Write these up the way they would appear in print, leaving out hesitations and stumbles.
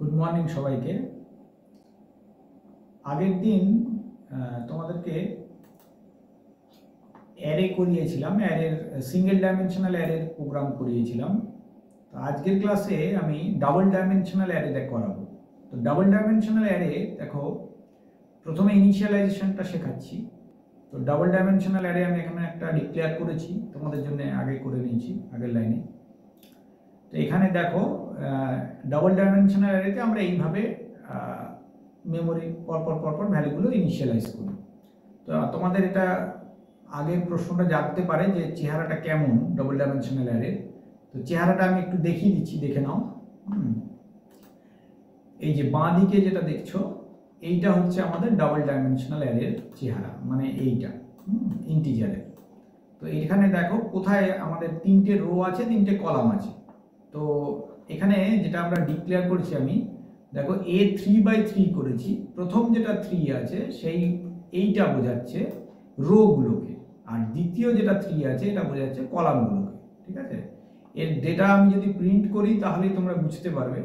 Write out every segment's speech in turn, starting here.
Good morning সবাইকে। আগের দিন তোমাদেরকে অ্যারে করিয়েছিলাম, অ্যারের সিঙ্গেল ডাইমেনশনাল অ্যারের প্রোগ্রাম করিয়েছিলাম। তো আজকের ক্লাসে আমি ডাবল ডাইমেনশনাল অ্যারে করাবো। তো ডাবল ডাইমেনশনাল অ্যারে দেখো, প্রথমে ইনিশিয়ালাইজেশনটা শেখাচ্ছি। তো ডাবল ডাইমেনশনাল অ্যারে আমি এখানে একটা ডিক্লেয়ার করেছি, তোমাদের জন্য আগে করে নিয়েছি আগের লাইনে। তো এখানে দেখো, ডাবল ডাইমেনশনাল অ্যারেতে আমরা এইভাবে মেমোরি পরপর ভ্যালুগুলো ইনিশিয়ালাইজ করি। তো তোমাদের এটা আগের প্রশ্নটা জানতে পারে যে চেহারাটা কেমন ডাবল ডাইমেনশনাল অ্যারে। তো চেহারাটা আমি একটু দেখিয়ে দিচ্ছি, দেখে নাও। এই যে বাঁ দিকে যেটা দেখছো, এইটা হচ্ছে আমাদের ডাবল ডাইমেনশনাল অ্যারের চেহারা, মানে এইটা ইন্টিজারের। তো এখানে দেখো কোথায় আমাদের তিনটে রো আছে, তিনটে কলাম আছে। তো এখানে যেটা আমরা ডিক্লেয়ার করেছি, আমি দেখো এ 3/3 করেছি। প্রথম যেটা 3 আছে সেই এইটা বোঝাচ্ছে রোগুলোকে, আর দ্বিতীয় যেটা 3 আছে এটা বোঝাচ্ছে কলামগুলোকে। ঠিক আছে, এর ডেটা আমি যদি প্রিন্ট করি তাহলেই তোমরা বুঝতে পারবে।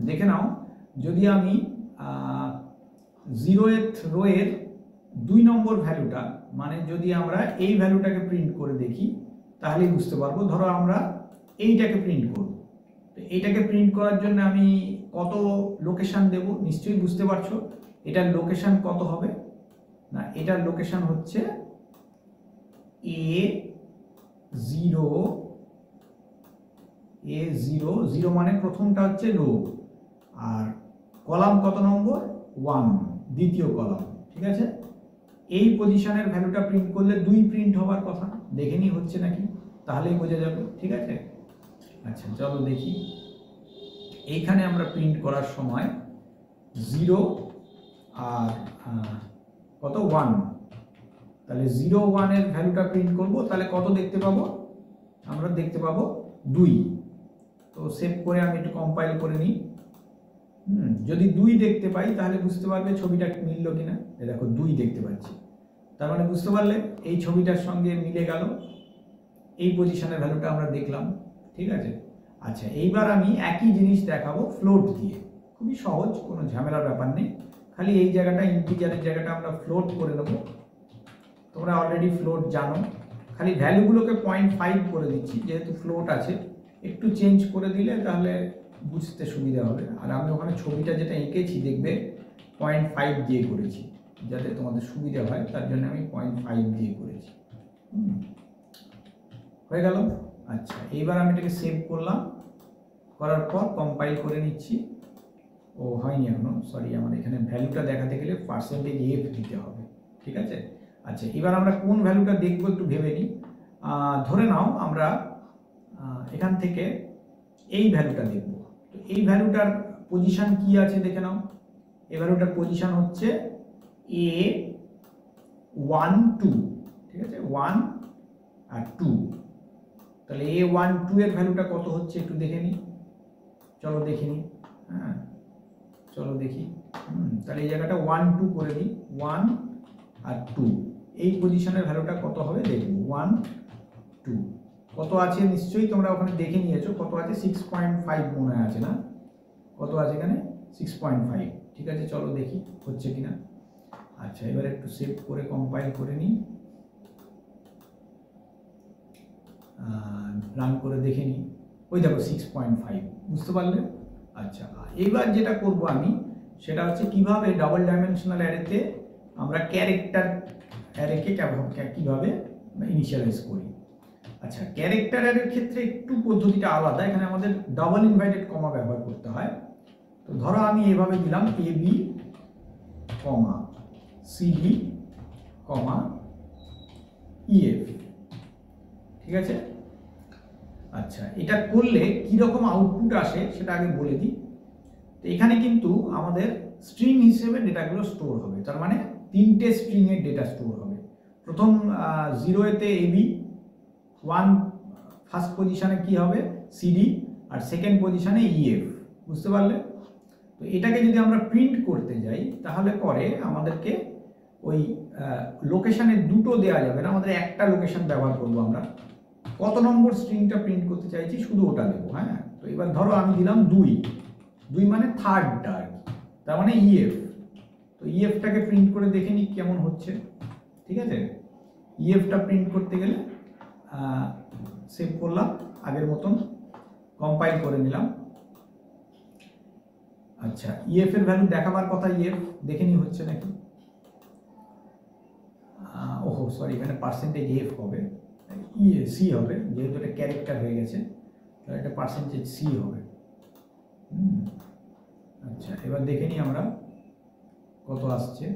দেখে নাও, যদি আমি 0th রো এর 2 নম্বর ভ্যালুটা, মানে যদি আমরা এই ভ্যালুটাকে প্রিন্ট করে দেখি তাহলেই বুঝতে পারবো। ধরো আমরা এইটাকে প্রিন্ট করব। তো এইটাকে প্রিন্ট করার জন্য আমি কত লোকেশন দেব, নিশ্চয়ই বুঝতে পারছো। এটার লোকেশন কত হবে না, এটার লোকেশন হচ্ছে A0 মানে প্রথমটা হচ্ছে রো, আর কলাম কত নম্বর 1, দ্বিতীয় কলাম। ঠিক আছে, এই পজিশনের ভ্যালুটা প্রিন্ট করলে 2 প্রিন্ট হওয়ার কথা। দেখে নি হচ্ছে নাকি, তাহলেই বোঝা যাবে। ঠিক আছে, আচ্ছা চলো দেখি। এইখানে আমরা প্রিন্ট করার সময় 0 আর কত 1, তাহলে 0, 1 এর ভ্যালুটা প্রিন্ট করব, তাহলে কত দেখতে পাবো? আমরা দেখতে পাবো 2। তো সেভ করে আমি একটু কম্পাইল করে নিই। যদি 2 দেখতে পাই তাহলে বুঝতে পারবে ছবিটা মিললো কিনা। দেখো 2 দেখতে পাচ্ছি, তার মানে বুঝতে পারলে এই ছবিটার সঙ্গে মিলে গেল। এই পজিশনের ভ্যালুটা আমরা দেখলাম। ঠিক আছে, আচ্ছা এইবার আমি একই জিনিস দেখাবো ফ্লোট দিয়ে। খুবই সহজ, কোনো ঝামেলার ব্যাপার নেই। খালি এই জায়গাটা, ইন্টিজারের জায়গাটা আমরা ফ্লোট করে নেবো। তোমরা অলরেডি ফ্লোট জানো, খালি ভ্যালুগুলোকে 0.5 করে দিচ্ছি, যেহেতু ফ্লোট আছে। একটু চেঞ্জ করে দিলে তাহলে বুঝতে সুবিধা হবে। আর আমি ওখানে ছবিটা যেটা এঁকেছি দেখবে 0.5 দিয়ে করেছি, যাতে তোমাদের সুবিধা হয়, তার জন্য আমি 0.5 দিয়ে করেছি। হয়ে গেল। আচ্ছা এইবার আমি এটাকে সেভ করলাম, করার পর কম্পাইল করে নিচ্ছি। ও হয়নি এখনো, সরি, আমার এখানে ভ্যালুটা দেখাতে গেলে %f দিতে হবে। ঠিক আছে, আচ্ছা এবার আমরা কোন ভ্যালুটা দেখবো একটু ভেবে নিই। ধরে নাও আমরা এখান থেকে এই ভ্যালুটা দেখব। তো এই ভ্যালুটার পজিশন কি আছে দেখে নাও। এই ভ্যালুটার পজিশন হচ্ছে A1 2। ঠিক আছে, 1 আর 2। তাহলে A1 2 এর ভ্যালুটা কত হচ্ছে একটু দেখে নিই। চলো দেখে নিই। হ্যাঁ চলো দেখি। তাহলে এই জায়গাটা 1 2 করে দিই। 1 আর 2, এই পজিশনের ভ্যালুটা কত হবে দেখব। 1 2 কত আছে নিশ্চয়ই তোমরা ওখানে দেখে নিয়েছো। কত আছে? 6.5 মনে আছে না? কত আছে এখানে? 6.5। ঠিক আছে, চলো দেখি হচ্ছে কিনা। আচ্ছা এবার একটু সেভ করে কম্পাইল করে নিই, রান করে দেখে নিই। ওই দেখো 6.5, বুঝতে পারলে? আচ্ছা এবার যেটা করব আমি, সেটা হচ্ছে কিভাবে ডাবল ডাইমেনশনাল অ্যারেতে আমরা ক্যারেক্টার অ্যারেকে কিভাবে ইনিশিয়ালাইজ করি। আচ্ছা ক্যারেক্টার অ্যারের ক্ষেত্রে একটু পদ্ধতিটা আলাদা। এখানে আমাদের ডাবল ইনভার্টেড কমা ব্যবহার করতে হয়। তো ধরো আমি এভাবে দিলাম AB, CD, EF। ঠিক আছে, আচ্ছা এটা করলে কিরকম আউটপুট আসে সেটা আগে বলে দিই। তো এখানে কিন্তু আমাদের স্ট্রিং হিসেবে ডেটাগুলো স্টোর হবে, তার মানে 3টে স্ট্রিংয়ের ডেটা স্টোর হবে। প্রথম 0-এতে AB, 1 ফার্স্ট পজিশনে কি হবে CD, আর সেকেন্ড পজিশনে EF। বুঝতে পারলে? তো এটাকে যদি আমরা প্রিন্ট করতে যাই তাহলে পরে আমাদেরকে ওই লোকেশনের দুটো দেওয়া যাবে না, আমাদের একটা লোকেশন ব্যবহার করব। আমরা কত নম্বর স্ট্রিংটা প্রিন্ট করতে চাইছি শুধু ওটা দেবো। হ্যাঁ, তো এবার ধরো আমি দিলাম 2। 2 মানে থার্ডটা আর কি, তার মানে ইএফ। তো ইএফটাকে প্রিন্ট করে দেখে নিই কেমন হচ্ছে। ঠিক আছে, ইএফটা প্রিন্ট করতে গেলে সেভ করলাম, আগের মতন কম্পাইল করে নিলাম। আচ্ছা, ইএফ এর ভ্যালু দেখাবার কথা, ইএফ দেখে নি হচ্ছে নাকি। ওহো সরি, এখানে পার্সেন্টেজ এফ হবে, সি হবে, যেহেতু এটা ক্যারেক্টার হয়ে গেছে তাহলে এটা পার্সেন্টেজ সি হবে। আচ্ছা, এবার দেখে নিই আমরা কত আসছে।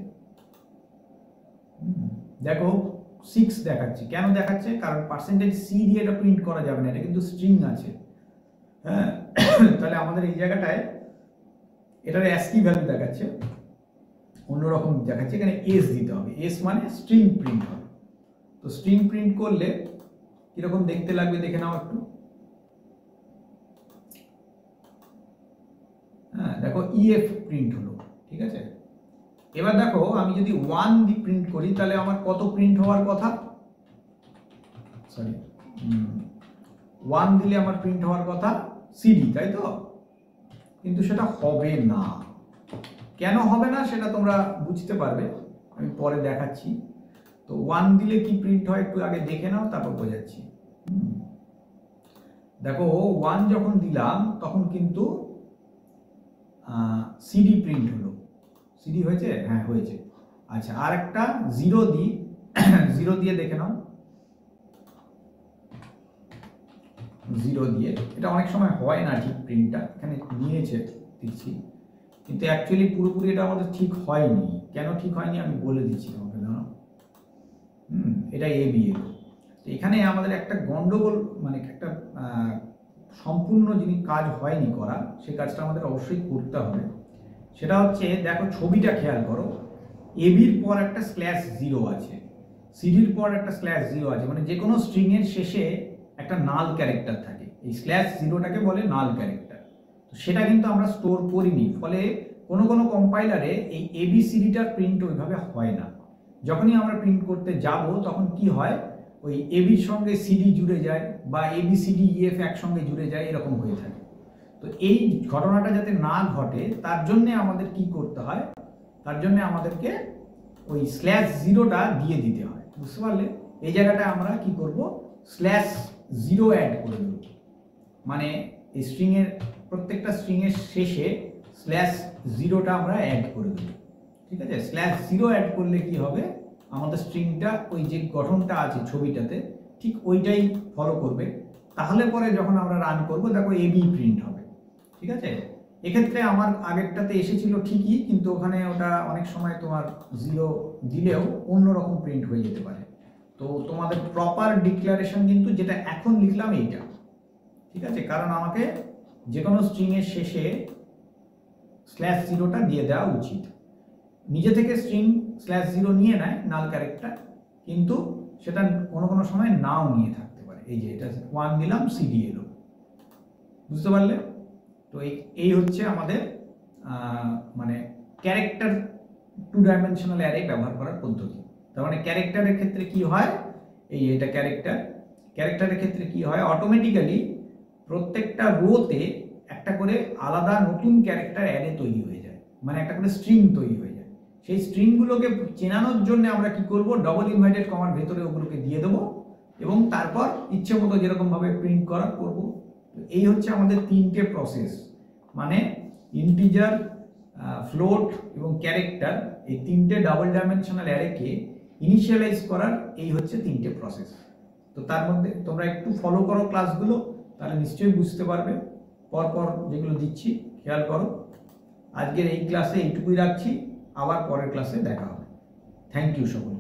দেখো 6 দেখাচ্ছে। কেন দেখাচ্ছে? কারণ পার্সেন্টেজ সি দিয়ে এটা প্রিন্ট করা যাবে না, এটা কিন্তু স্ট্রিং আছে। হ্যাঁ, তাহলে আমাদের এই জায়গাটায় এটার অ্যাসকি ভ্যালু দেখাচ্ছে, অন্যরকম দেখাচ্ছে, এখানে এস দিতে হবে। এস মানে স্ট্রিং প্রিন্ট হবে। তো স্ট্রিং প্রিন্ট করলে কিরকম দেখতে লাগবে দেখে নাও একটু। হ্যাঁ, দেখো ইএফ প্রিন্ট হলো। ঠিক আছে, এবার দেখো আমি যদি 1 দিয়ে প্রিন্ট করি তাহলে আমার কত প্রিন্ট হওয়ার কথা? সরি, 1 দিলে আমার প্রিন্ট হওয়ার কথা সিডি, তাই তো? কিন্তু সেটা হবে না। কেন হবে না সেটা তোমরা বুঝতে পারবে, আমি পরে দেখাচ্ছি। তো 1 দিলে কি প্রিন্ট হয় একটু আগে দেখে নাও, তারপর বোঝাচ্ছি। দেখো 1 যখন দিলাম তখন কিন্তু সিডি প্রিন্ট হলো। সিডি হয়েছে? হ্যাঁ হয়েছে। আচ্ছা, আর একটা 0 দিই, 0 দিয়ে দেখে নাও। 0 দিয়ে এটা অনেক সময় হয় না ঠিক, প্রিন্টটা এখানে নিয়েছে দিচ্ছি, কিন্তু অ্যাকচুয়ালি পুরোপুরি এটা আমাদের ঠিক হয়নি। কেন ঠিক হয়নি আমি বলে দিচ্ছি তোমাকে না। এটা এবি এলো। তো এখানে আমাদের একটা গন্ডগোল, মানে একটা সম্পূর্ণ যিনি কাজ হয়নি করা, সেই কাজটা আমাদের অবশ্যই করতে হবে। সেটা হচ্ছে, দেখো ছবিটা খেয়াল করো, এবির পর একটা /0 আছে, সিডির পর একটা /0 আছে, মানে যে কোনো স্ট্রিং এর শেষে একটা নাল ক্যারেক্টার থাকে। এই /0টাকে বলে নাল ক্যারেক্টার। তো সেটা কিন্তু আমরা স্টোর করিনি, ফলে কোনো কোনো কম্পাইলারে এই এবিসিডিটার প্রিন্ট ওইভাবে হয় না। যখনই আমরা প্রিন্ট করতে যাব তখন কি হয়, ওই এবির সঙ্গে সিডি জুড়ে যায়, বা এবিসিডি ইএফ একসঙ্গে জুড়ে যায়, এরকম হয়ে থাকে। তো এই ঘটনাটা যাতে না ঘটে তার জন্যে আমাদের কি করতে হয়, তার জন্য আমাদেরকে ওই /0টা দিয়ে দিতে হয়। বুঝতে পারলে? এই জায়গাটা আমরা কি করব, /0 অ্যাড করে দেব। মানে এই স্ট্রিংয়ের প্রত্যেকটা স্ট্রিংয়ের শেষে /0টা আমরা অ্যাড করে দেব। ঠিক আছে, /0 অ্যাড করলে কি হবে, আমাদের স্ট্রিংটা ওই যে গঠনটা আছে ছবিটাতে ঠিক ওইটাই ফলো করবে। তাহলে পরে যখন আমরা রান করব দেখো এবি প্রিন্ট হবে। ঠিক আছে, এক্ষেত্রে আমার আগেরটাতে এসেছিল ঠিকই, কিন্তু ওখানে ওটা অনেক সময় তোমার 0 দিলেও অন্যরকম প্রিন্ট হয়ে যেতে পারে। তো তোমাদের প্রপার ডিক্লারেশন কিন্তু যেটা এখন লিখলাম এইটা। ঠিক আছে, কারণ আমাকে যে কোনো স্ট্রিংয়ের শেষে /0টা দিয়ে দেওয়া উচিত। নিজে থেকে স্ট্রিং /0 নিয়ে নেয় নাল ক্যারেক্টার, কিন্তু সেটা কোনো কোনো সময় নাও নিয়ে থাকতে পারে। এই যে এটা 1 দিলাম, সিডি এলো। বুঝতে পারলে? তো এই হচ্ছে আমাদের মানে ক্যারেক্টার 2 ডাইমেনশনাল অ্যারে ব্যবহার করার পদ্ধতি। তার মানে ক্যারেক্টারের ক্ষেত্রে কি হয়, এই এটা ক্যারেক্টারের ক্ষেত্রে কি হয়, অটোমেটিক্যালি প্রত্যেকটা রোতে একটা করে আলাদা নতুন ক্যারেক্টার অ্যারে তৈরি হয়ে যায়, মানে একটা করে স্ট্রিং তৈরি হয়ে যায়। সেই স্ট্রিংগুলোকে চেনানোর জন্য আমরা কি করব, ডবল ইনভার্টেড কমার ভেতরে ওগুলোকে দিয়ে দেবো, এবং তারপর ইচ্ছে মতো যেরকমভাবে প্রিন্ট করা করব। এই হচ্ছে আমাদের 3টে প্রসেস, মানে ইন্টিজার, ফ্লোট এবং ক্যারেক্টার, এই 3টে ডাবল ডাইমেনশনাল অ্যারেকে ইনিশিয়ালাইজ করার এই হচ্ছে 3টে প্রসেস। তো তার মধ্যে তোমরা একটু ফলো করো ক্লাসগুলো, তাহলে নিশ্চয়ই বুঝতে পারবে। পরপর যেগুলো দিচ্ছি খেয়াল করো। আজকের এই ক্লাসে এইটুকুই রাখছি, আবার পরের ক্লাসে দেখা হবে। থ্যাংক ইউ সকল।